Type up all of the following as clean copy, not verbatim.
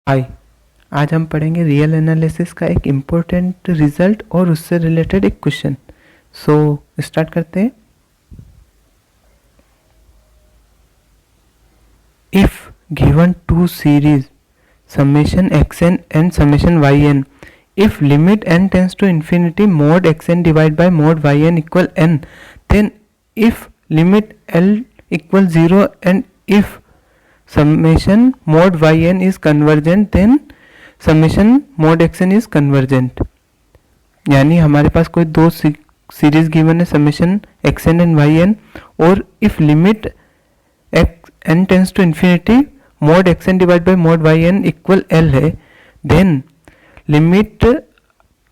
हाय। आज हम पढ़ेंगे रियल एनालिसिस का एक इम्पोर्टेंट रिजल्ट और उससे रिलेटेड एक क्वेश्चन। सो स्टार्ट करते हैं। If given two series summation xn and summation yn, if limit n tends to infinity mod xn divided by mod yn equal n, then if limit l equal 0 and if summation mod yn is convergent then summation mod xn is convergent। यानी हमारे पास कोई दो series given है summation xn and yn, और if limit n tends to infinity mod xn divide by mod yn equal l है, then limit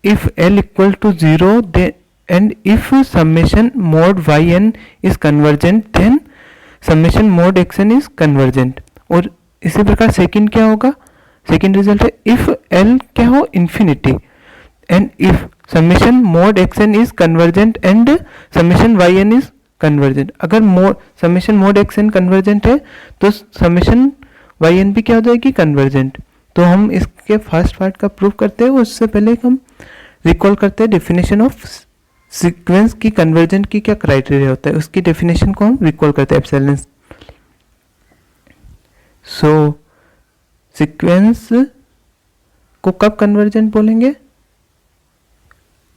if l equal to 0 and if summation mod yn is convergent then summation mod xn is convergent. और इसी प्रकार second क्या होगा, second result है if l क्या हो infinity and if summation mod xn is convergent and summation yn is convergent. अगर summation mod xn convergent है तो समेशन yn भी क्या हो जाएगी, कन्वर्जेंट। तो हम इसके फर्स्ट पार्ट का प्रूफ करते हैं, उससे पहले हम रिकॉल करते हैं डेफिनेशन ऑफ सीक्वेंस की कन्वर्जेंट की क्या क्राइटेरिया होता है, उसकी डेफिनेशन को हम रिकॉल करते हैं एप्सिलॉन। सो सीक्वेंस को कब कन्वर्जेंट बोलेंगे,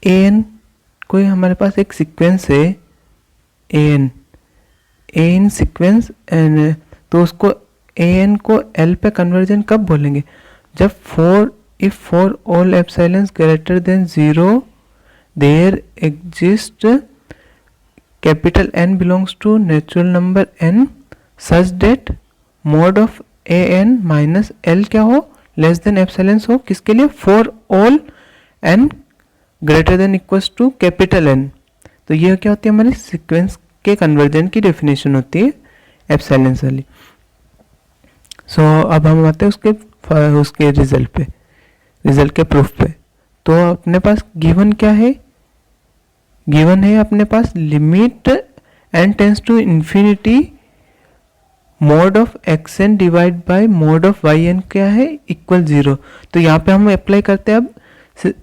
an कोई हमारे पास एक सीक्वेंस है an सीक्वेंस एंड, तो उसको an को l पे कन्वर्जन कब बोलेंगे, जब if for all epsilons greater than 0 there exist capital N belongs to natural number n such that mod of an minus l क्या हो, लेस देन epsilons हो, किसके लिए, for all n greater than equals to capital n। तो ये क्या होती है, हमारे सीक्वेंस के कन्वर्जन की डेफिनेशन होती है एप्सिलॉन वाली। सो अब हम आते हैं उसके रिजल्ट पे, रिजल्ट के प्रूफ पे। तो अपने पास गिवन क्या है, गिवन है अपने पास limit n tends to infinity mod of xn divide by mod of yn क्या है, इक्वल 0। तो यहाँ पे हम अप्लाई करते हैं अब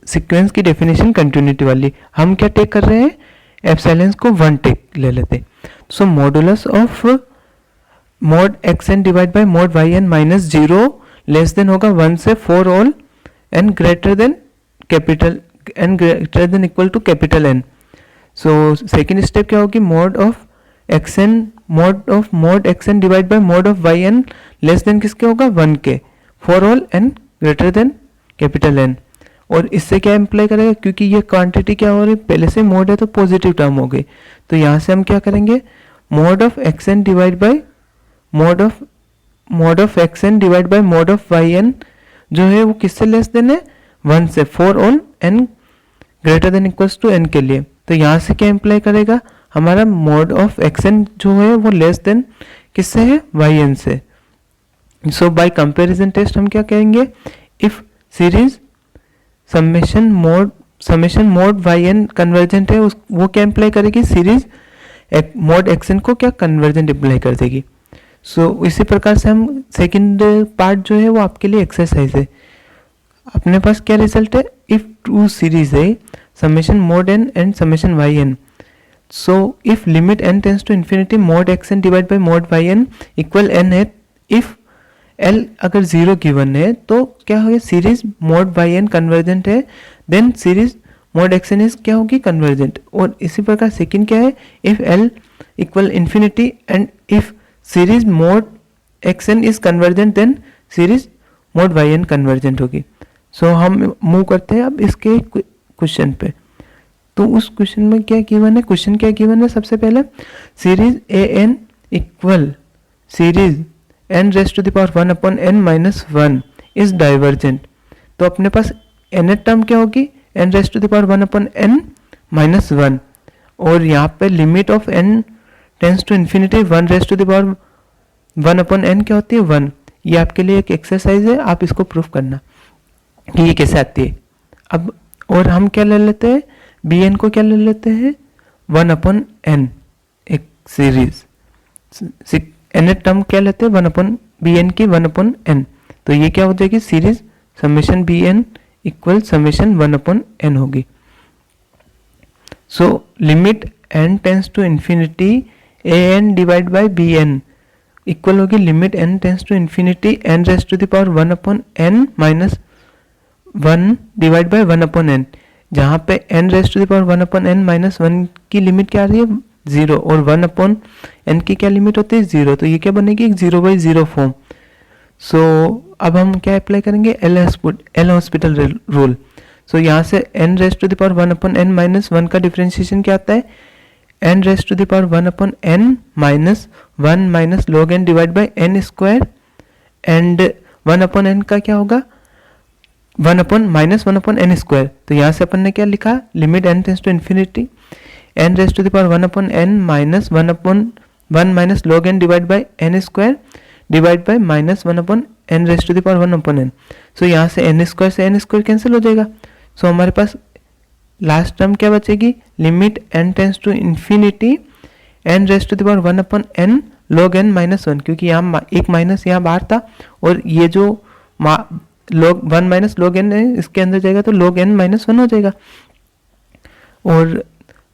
सीक्वेंस की डेफिनेशन कंटिन्यूटी वाली। हम क्या टेक कर रहे हैं, एप्सिलॉन्स को 1 टेक ले लेते हैं। So modulus of mod xn divide by mod yn minus 0 less than होगा 1 से for all n greater than capital n greater than equal to capital n। So second step क्या होगी, mod of xn divide by mod of yn less than किसके होगा, 1 के, for all n greater than capital n। और इससे क्या imply करेगा, क्योंकि ये क्वांटिटी क्या हो रही, पहले से मोड है तो पॉजिटिव टर्म हो गई, तो यहाँ से हम क्या करेंगे, mod of xn divide by mod of xn divide by mod of yn जो है वो किससे लेस देन है, 1 से, for all n greater than equals to n के लिए। तो यहाँ से क्या इम्प्लाई करेगा, हमारा mod ऑफ xn जो है वो लेस देन किससे है, yn से। सो बाय कंपैरिजन टेस्ट हम क्या कहेंगे, if series summation mode yn convergent है, वो क्या इम्प्लाई करेगी, सीरीज मोड xn को क्या कन्वर्जेंट इम्प्लाई कर देगी। सो इसी प्रकार से हम सेकंड पार्ट जो है वो आपके लिए एक्सरसाइज है। अपने पास क्या रिजल्ट है, इफ टू सीरीज है summation mod n and summation yn, so if limit n tends to infinity mod xn divide by mod yn equal n है, इफ l अगर 0 गिवन है तो क्या होगा, सीरीज मोड yn कन्वर्जेंट है, then series mod xn is क्या होगी, convergent. और इसी प्रकार सेकंड क्या है, if l equal infinity and if series mod xn is convergent then series mod yn convergent होगी। सो हम मूव करते हैं अब इसके क्वेश्चन पे। तो उस क्वेश्चन में क्या गिवन है, क्वेश्चन क्या गिवन है, सबसे पहले series an equal series n raised to the power 1 upon n minus 1 is divergent. तो अपने पास n टर्म क्या होगी, n raised to the power 1 upon n minus 1, और यहाँ पे limit of n tends to infinity 1 raised to the power 1 upon n क्या होती है, 1। ये आपके लिए एक एक्सरसाइज है, आप इसको प्रूफ करना कि ये कैसे आती है। अब और हम क्या ले लेते हैं, bn को क्या ले लेते हैं, 1 अपॉन n, एक सीरीज n टर्म क्या लेते हैं, 1 अपॉन bn की 1 अपॉन n। तो ये क्या हो जाएगी, series summation B N equal summation 1/n होगी। So limit n tends to infinity A N divide by B N equal होगी limit n tends to infinity n raise to the power 1/n minus 1 divide by 1/n, जहाँ पे n raise to the power 1/n minus 1 की limit क्या आ रही है 0 और 1/n की क्या लिमिट होती है 0, तो ये क्या बनेगी एक 0/0 फॉर्म। सो अब हम क्या अप्लाई करेंगे, एल हॉस्पिटल रूल। सो यहाँ से n raise to the power 1/n minus 1 का डिफरेंशिएशन क्या आता है, n raise to the power 1/n minus 1 minus log n divide by n square, and 1/n का क्या होगा 1/n स्क्वायर। तो यहाँ से अपन ने क्या लिखा, limit n tends to infinity n raise to the power 1/n minus 1/1 minus log n divide by n square divide by minus 1/n raise to the power 1/n। So यहाँ से n square cancel हो जाएगा। सो हमारे पास last term क्या बचेगी, limit n tends to infinity n raise to the power 1/n log n minus 1, क्योंकि यहाँ एक माइनस यहाँ बाहर था और ये जो log 1 माइनस log n है इसके अंदर जाएगा तो log n माइनस 1 हो जाएगा। और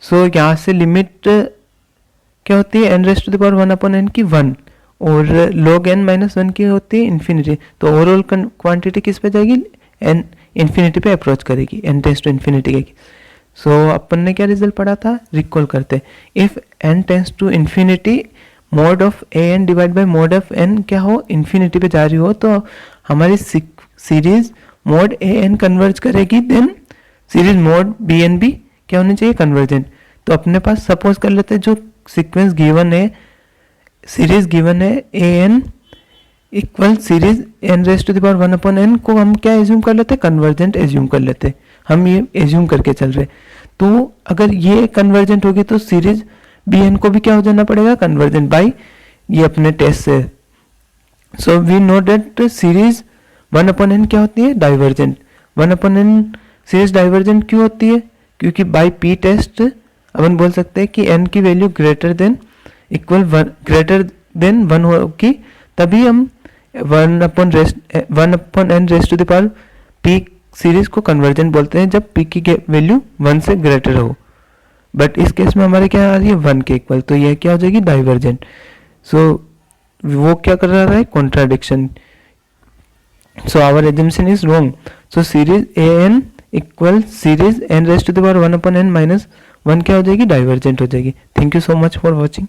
सो यहाँ से लिमिट क्या होती है n raise to the power 1/n की 1 और log n माइनस 1 की होती है इन्फिनिटी। तो ओवरऑल क्वांटिटी किस पे जाएगी, n इन्फिनिटी पे अप्रोच करेगी, n टेंस टू इन्फिनिटी की। सो अपन ने क्या रिजल्ट पढ़ा था, रिकॉल करते, if n tends to infinity mod of A N divide by mod of n क्या हो, इन्फिनिटी पे जा रही हो, तो हमारी सीरीज मोड ए एन कन्वर्ज करेगी, then series mod B N भी क्या होनी चाहिए, कन्वर्जेंट। तो अपने पास सपोज कर लेते हैं जो सीक्वेंस गिवन है, सीरीज गिवन है A N equal series n raise to the power 1/n को हम क्या एज्यूम कर लेते हैं, कन्वर्जेंट एज्यूम कर लेते हैं, हम ये एज्यूम करके चल रहे। तो अगर ये कन्वर्जेंट होगी तो सीरीज बी एन को भी क्या हो जाना पड़ेगा, कन्वर्जेंट बाई ये अपने टेस्ट से। So we know that series 1/n क्या होती है, डाइवर्जेंट। 1/n सीरीज डाइवर्जेंट क्यों होती है, क्योंकि बाई पी टेस्ट अपन बोल सकते हैं कि n की वैल्यू ग्रेटर देन इक्वल 1 होगी, तभी हम 1/n raise to the power P series को कन्वर्जेंट बोलते हैं, जब p की वैल्यू 1 से ग्रेटर हो। बट इस केस में हमारे क्या आ रही है 1 के इक्वल, तो यह क्या हो जाएगी, डाइवर्जेंट। सो वो क्या कर रहा है, contradiction. So our assumption is wrong. So series A N equal series n raise to the power 1/n minus 1 क्या हो जाएगी, डाइवर्जेंट हो जाएगी। Thank you so much for watching.